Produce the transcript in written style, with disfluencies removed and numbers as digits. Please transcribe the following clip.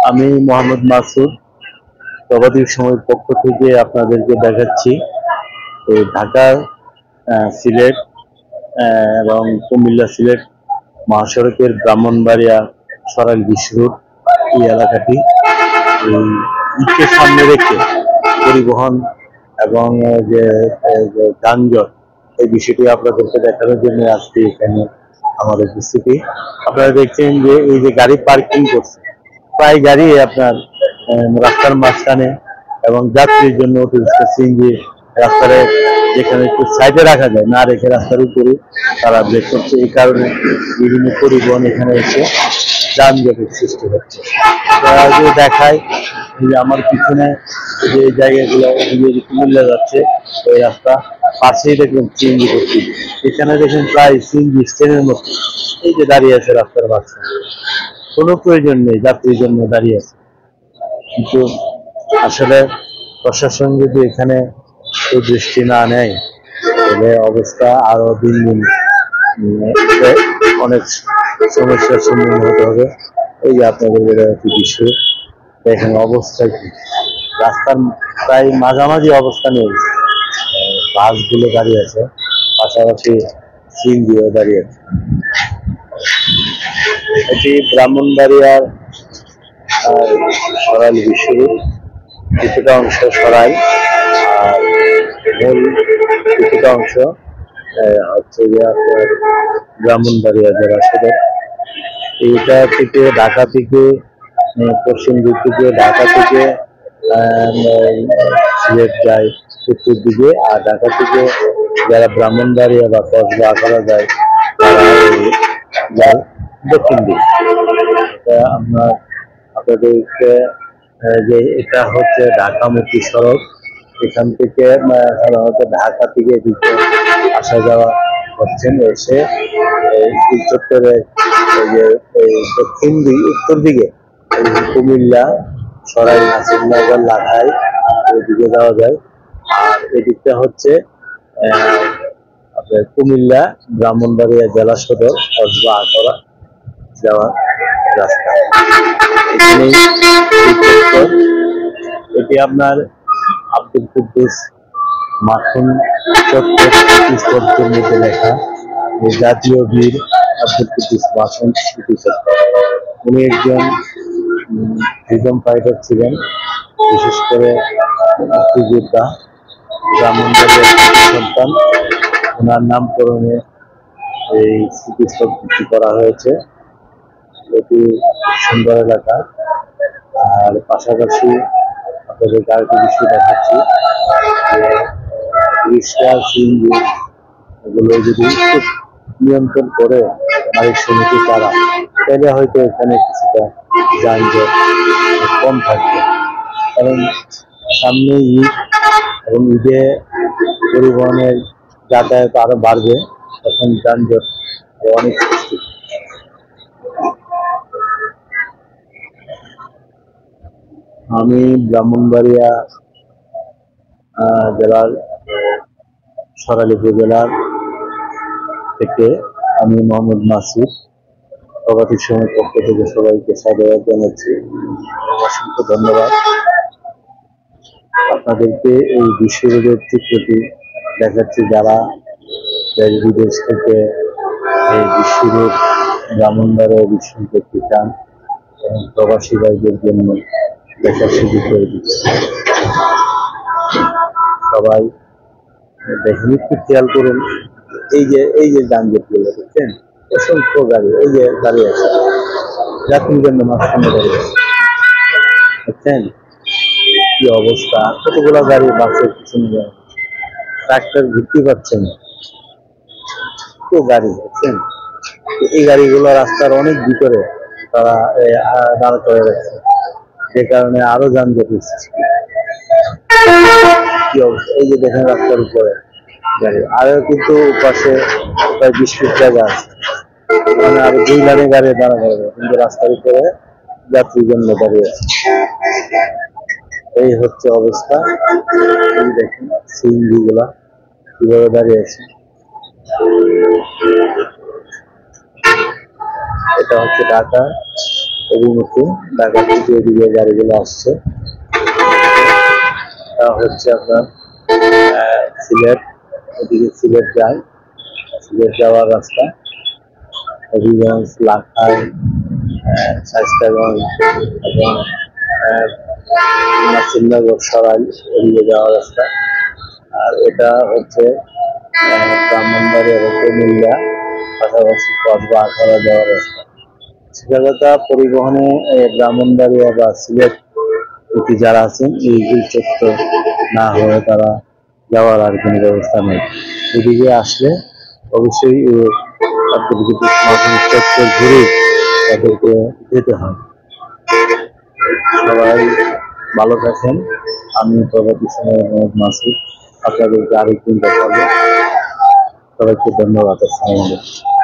আমি মোহাম্মদ মাসুদ প্রগতির সময়ের পক্ষ থেকে আপনাদেরকে দেখাচ্ছি এই ঢাকা সিলেট এবং কুমিল্লা সিলেট মহাসড়কের ব্রাহ্মণবাড়িয়া সরাইল বিশ্ব রোড এই এলাকাটি এই ঈদকে সামনে রেখে পরিবহন এবং যে যানজট এই বিষয়টি আপনাদেরকে দেখানোর জন্য আজকে এখানে আমাদের উপস্থিতি। আপনারা দেখছেন যে এই যে গাড়ি পার্কিং করছে, প্রায় গাড়ি আপনার রাস্তার মাঝখানে এবং যাত্রীর জন্য সিএনজি রাস্তার যেখানে একটু সাইডে রাখা যায় না রেখে রাস্তার উপরে তারা ব্রেক করছে। এই কারণে বিভিন্ন পরিবহন এখানে এসে যানজটের সৃষ্টি হচ্ছে। তারা যে দেখায় যে আমার পিছনে যে জায়গাগুলো কুমিল্লা যাচ্ছে ওই রাস্তা পাশেই দেখবেন সিএনজি করছি, এখানে দেখেন প্রায় সিএনজি স্ট্যান্ডের মতো এই যে দাঁড়িয়ে আছে রাস্তার মাঝখানে, কোনো প্রয়োজন নেই, যাত্রীর জন্য দাঁড়িয়ে আছে। কিন্তু আসলে প্রশাসন যদি এখানে দৃষ্টি না নেয় তাহলে অবস্থা আরো দিন দিন অনেক সমস্যার সম্মুখীন হতে হবে। এই যে আপনাদের একটি বিষয় দেখেন অবস্থা কি, রাস্তার প্রায় মাঝামাঝি অবস্থা নেই, বাসগুলো দাঁড়িয়ে আছে, পাশাপাশি সিএনজিও দাঁড়িয়ে আছে। এটি ব্রাহ্মণবাড়িয়ার সরাইল বিশ্ব রোড, কিছুটা অংশ সরাই আর মূল কিছুটা অংশ হচ্ছে যে আপনার ব্রাহ্মণবাড়িয়া জেলা সদর। এইটা থেকে ঢাকা থেকে পশ্চিম দিক থেকে ঢাকা থেকে সিলেট যায় উত্তর দিকে, আর ঢাকা থেকে যারা ব্রাহ্মণবাড়িয়া বা কসবা আখাড়া যায় তারা যায় দক্ষিণ দিকে। আপনার আপনাদেরকে যে এটা হচ্ছে ঢাকামুখী সড়ক, এখান থেকে সাধারণত ঢাকা থেকে এদিকে আসা যাওয়া করছেন, এসে এই চত্বরে যে দক্ষিণ দিকে উত্তর দিকে কুমিল্লা সরাইল নাসিরনগর লাখাই ওইদিকে যাওয়া যায়। আর এদিকটা হচ্ছে আপনার কুমিল্লা ব্রাহ্মণবাড়িয়া জেলা সদর কসবা আখাড়া যাওয়ার রাস্তা। এটি আপনার আব্দুল কুদ্দুস মাখন চত্বরের মধ্যে লেখা জাতীয় বীর আব্দুল কুদ্দুস মাখন স্মৃতি চত্বর। উনি একজন ফ্রিডম ফাইটার ছিলেন, বিশেষ করে মুক্তিযোদ্ধা, ব্রাহ্মণবাড়িয়ার সন্তান। ওনার নামকরণে এই স্মৃতিস্তম্ভটি করা হয়েছে। এটি সুন্দর এলাকা। আর পাশাপাশি আপনাদের আরেকটি বিষয় দেখাচ্ছি যে রিক্সা সিএনজি এগুলো যদি নিয়ন্ত্রণ করে মালিক সমিতি তারা, তাহলে হয়তো এখানে কিছুটা যানজট কম থাকবে। কারণ সামনে ঈদ এবং ঈদে পরিবহনের যাতায়াত আরো বাড়বে, তখন যানজট অনেক সৃষ্টি। আমি ব্রাহ্মণবাড়িয়া জেলার সরাইল উপজেলার থেকে আমি মোহাম্মদ মাসুদ প্রগতির সময় পক্ষ থেকে সবাইকে সাধুবাদ জানাচ্ছি, অসংখ্য ধন্যবাদ। আপনাদেরকে এই বিশ্বরোধের চিত্রটি দেখাচ্ছি যারা দেশ বিদেশ থেকে এই বিশ্বরোধ ব্রাহ্মণবাড়িয়া বিশ্ব দেখতে চান এবং প্রবাসী ভাইদের জন্য দেখার সুযোগ করে দিচ্ছে। সবাই দেখেন, একটু খেয়াল করুন, এই যে যানজট গুলো দেখছেন, অসংখ্য গাড়ি এই যে দাঁড়িয়ে আছে, যাত্রীর জন্য মাঝখানে দাঁড়িয়ে আছে, দেখছেন কি অবস্থা, কতগুলো গাড়ি বাসের পিছনে যায়, ট্রাক্টর ঘুরতে পারছে না, তো গাড়ি দেখছেন। এই গাড়িগুলো রাস্তার অনেক ভিতরে তারা দাঁড় করে রাখছে, যে কারণে আরো যানজট সৃষ্টি। কি অবস্থা, এই যে দেখেন রাস্তার উপরে গাড়ি, আরো কিন্তু পাশে প্রায় 20 ফিট জায়গা আছে, মানে আরো 2 লাইনে গাড়ি দাঁড়া করবে, কিন্তু রাস্তার উপরে যাত্রীর জন্য দাঁড়িয়ে আছে। এই হচ্ছে অবস্থা। এই দেখেন সিএনজি গুলা কিভাবে দাঁড়িয়ে আছে। এটা হচ্ছে ঢাকা অভিমুখে ঢাকা থেকে এদিকে গাড়িগুলো আসছে। হচ্ছে আপনার সিলেট, এদিকে সিলেট যায়, সিলেট যাওয়ার রাস্তা, হবিগঞ্জ, লাখাই, শায়েস্তাগঞ্জ এবং নাসিরনগর, সরাইল এদিকে যাওয়ার রাস্তা। আর এটা হচ্ছে ব্রাহ্মণবাড়িয়া এবং কুমিল্লা পাশাপাশি কসবা আখাউড়া যাওয়ার রাস্তা। শিক্ষাগতা পরিবহনে ব্রাহ্মণবাড়িয়া বা সিলেট যারা আছেন এই দুই চত্বর না হয়ে তারা যাওয়ার আর কোনো ব্যবস্থা নেই। এদিকে আসলে অবশ্যই আপনাদেরকে চত্বর ঘুরে তাদেরকে যেতে হয়। সবাই ভালো থাকেন। আমি প্রগতি সময় মোহাম্মদ মাসুদ, আপনাদেরকে আরেকদিন দেখাবো। সবাইকে ধন্যবাদ। আসসালামু আলাইকুম।